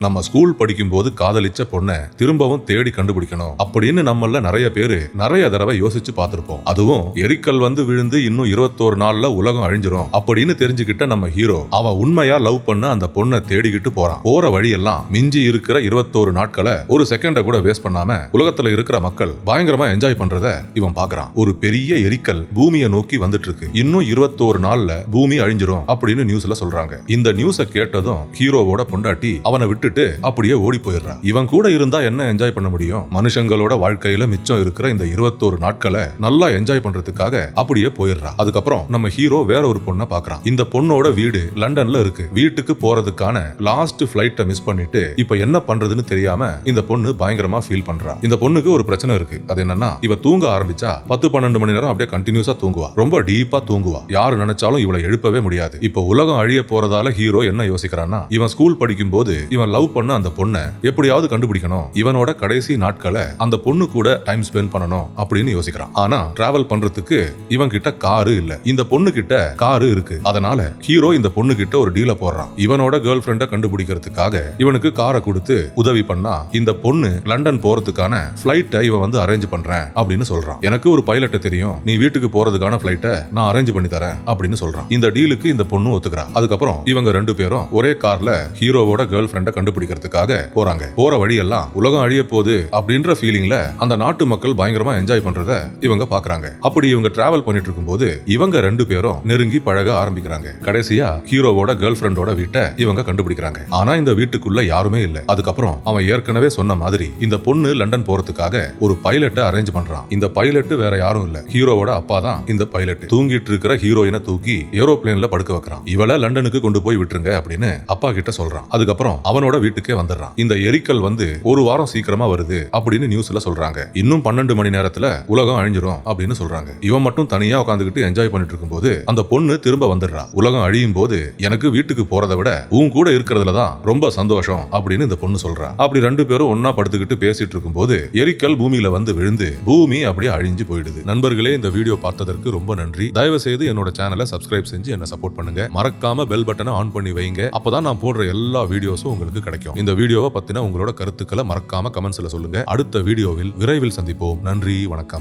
நம்ம ஸ்கூல் படிக்கும் போது காதலிச்ச பொண்ணை திரும்பவும் தேடி கண்டுபிடிக்கணும் அப்படின்னு நம்மள நிறைய பேரு நிறைய தடவை யோசிச்சு பார்த்திருப்போம். அதுவும் எரிக்கல் வந்து விழுந்து இன்னும் 21 நாள்ல உலகம் அழிஞ்சிரும் அப்படின்னு தெரிஞ்சுக்கிட்ட நம்ம ஹீரோ அவன் உண்மையா லவ் பண்ண அந்த பொண்ணை தேடிக்கிட்டு போறான். போற வழியெல்லாம் மிஞ்சி இருக்கிற 21 நாட்களை ஒரு செகண்ட கூட வேஸ்ட் பண்ணாம உலகத்துல இருக்கிற மக்கள் பயங்கரமா என்ஜாய் பண்றத இவன் பாக்குறான். ஒரு பெரிய எரிக்கல் பூமியை நோக்கி வந்துட்டு இருக்கு. இன்னும் 21 நாள்ல பூமி அழிஞ்சிரும் அப்படின்னு நியூஸ்ல சொல்றாங்க. இந்த நியூஸை கேட்டதும் ஹீரோவோட பொண்டாட்டி அவனை விட்டு அப்படியே ஓடி போயிடுறான். இவன் கூட இருந்தா என்ன என்ஜாய் பண்ண முடியும்? மனுஷங்களோட வாழ்க்கையில மிச்சம் இருக்கிற இந்த 21 நாட்களை நல்லா என்ஜாய் பண்றதுக்காக அப்படியே போயிடுறான். அதுக்கப்புறம் நம்ம ஹீரோ வேற ஒரு பொண்ணை பாக்குறான். இந்த பொண்ணோட வீடு லண்டன்ல இருக்கு. வீட்டுக்கு போறதுக்கான லாஸ்ட் பிளைட்டை மிஸ் பண்ணிட்டு இப்ப என்ன பண்றதுன்னு தெரியாம இந்த பொண்ணு பயங்கரமா ஃபீல் பண்றா. இந்த பொண்ணுக்கு ஒரு பிரச்சனை இருக்கு. அது என்னன்னா, இவ தூங்க ஆரம்பிச்சா 10-12 மணி நேரம் அப்படியே கண்டினியூஸா தூங்குவா. ரொம்ப டீப்பா தூங்குவா. யாரு நினைச்சாலும் இவளை எழுப்பவே முடியாது. இப்ப உலகம் அழிய போறதால ஹீரோ என்ன யோசிக்கிறான்னா, இவன் ஸ்கூல் படிக்கும் போது இவன் லவ் பண்ண அந்த பொண்ணை எப்படியாவது கண்டுபிடிக்கணும். இவனோட கடைசி நாட்களை அந்த பொண்ணு கூட டைம் ஸ்பெண்ட் பண்ணணும் அப்படின்னு யோசிக்கிறான். ஆனா டிராவல் பண்றதுக்கு இவன் கிட்ட காரு இல்ல. இந்த பொண்ணு கிட்ட காரு இருக்கு. அதனால ஹீரோ இந்த பொண்ணு கிட்ட ஒரு டீல போடுறான். இவனோட கேர்ள் ஃபிரெண்ட கண்டுபிடிக்கிறதுக்காக இவனுக்கு காரை கொடுத்து உதவி பண்ணா இந்த பொண்ணு லண்டன் போறதுக்கான பிளைட்டை இவன் வந்து அரேஞ்ச் பண்றேன் அப்படின்னு சொல்றான். எனக்கு ஒரு பைலட் தெரியும், நீ வீட்டுக்கு போறதுக்கான பிளைட்டை நான் அரேஞ்ச் பண்ணி தரேன் அப்படின்னு சொல்றான். இந்த டீலுக்கு இந்த பொண்ணு ஒத்துக்கிறா. அதுக்கப்புறம் இவங்க ரெண்டு பேரும் ஒரே கார்ல ஹீரோவோட கேர்ள் ஃபிரெண்ட கண்டுபிடிக்கிறதுக்காக போறாங்க. போற வழியெல்லாம் உலகம் அழிய போகுது அப்படின்ற ஃபீலிங்ல அந்த நாட்டு மக்கள் பயங்கரமா என்ஜாய் பண்றத இவங்க பாக்குறாங்க. அப்படி இவங்க டிராவல் பண்ணிட்டு இருக்கும்போது இவங்க ரெண்டு பேரும் நெருங்கி பழக ஆரம்பிக்கிறாங்க. கடைசியா ஹீரோவோட கேர்ள் ஃபிரெண்டோட வீட்டை இவங்க கண்டுபிடிக்கிறாங்க. ஆனா இந்த வீட்டுக்குள்ள யாருமே இல்ல. அதுக்கப்புறம் அவன் ஏற்கனவே சொன்ன மாதிரி இந்த பொண்ணு லண்டன் போறதுக்காக ஒரு பைலட்டை அரேஞ்ச் பண்றான். இந்த பைலட் வேற யாரும் இல்ல, ஹீரோவோட அப்பா தான் இந்த பைலட். தூங்கிட்டு இருக்கிற ஹீரோயினை தூக்கி ஏரோப்ளேன்ல படுக்க வைக்கிறான். இவளை லண்டனுக்கு கொண்டு போய் விட்டுருங்க அப்படின்னு அப்பா கிட்ட சொல்றான். அதுக்கப்புறம் அவனோட வீட்டுக்கே வந்துடுறான். இந்த எரிக்கல் வந்து ஒரு வாரம் சீக்கிரமா வருது அப்படின்னு நியூஸ்ல சொல்றாங்க. இன்னும் 12 மணி நேரத்துல உலகம் அழிஞ்சிரும் அப்படின்னு சொல்றாங்க. இவன் மட்டும் தனியா உட்காந்துக்கிட்டு என்ஜாய் பண்ணிட்டு இருக்கும்போது அந்த பொண்ணு திரும்ப வந்துடுறா. உலகம் அழியும் போது எனக்கு வீட்டுக்கு போறதை விட உன் கூட இருக்கிறதுல தான் ரொம்ப சந்தோஷம் அப்படின்னு இந்த பொண்ணு சொல்றா. அப்படி ரெண்டு பேரும் ஒன்னா படுத்துக்கிட்டு பேசிட்டு இருக்கும்போது எரிக்கல் பூமியில வந்து விழுந்து பூமி அப்படியே அழிஞ்சு போயிடுது. நண்பர்களே, இந்த வீடியோ பார்த்ததற்கு ரொம்ப நன்றி. தயவு செய்து என்னோட சேனலை சப்ஸ்கிரைப் செஞ்சு என்ன சப்போர்ட் பண்ணுங்க. மறக்காம பெல் பட்டனை ஆன் பண்ணி வைங்க. அப்பதான் நான் போடுற எல்லா வீடியோஸும் உங்களுக்கு கிடைக்கும். இந்த வீடியோவை பத்தின உங்களோட கருத்துக்களை மறக்காம கமெண்ட்ஸ்ல சொல்லுங்க. அடுத்த வீடியோவில் விரைவில் சந்திப்போம். நன்றி, வணக்கம்.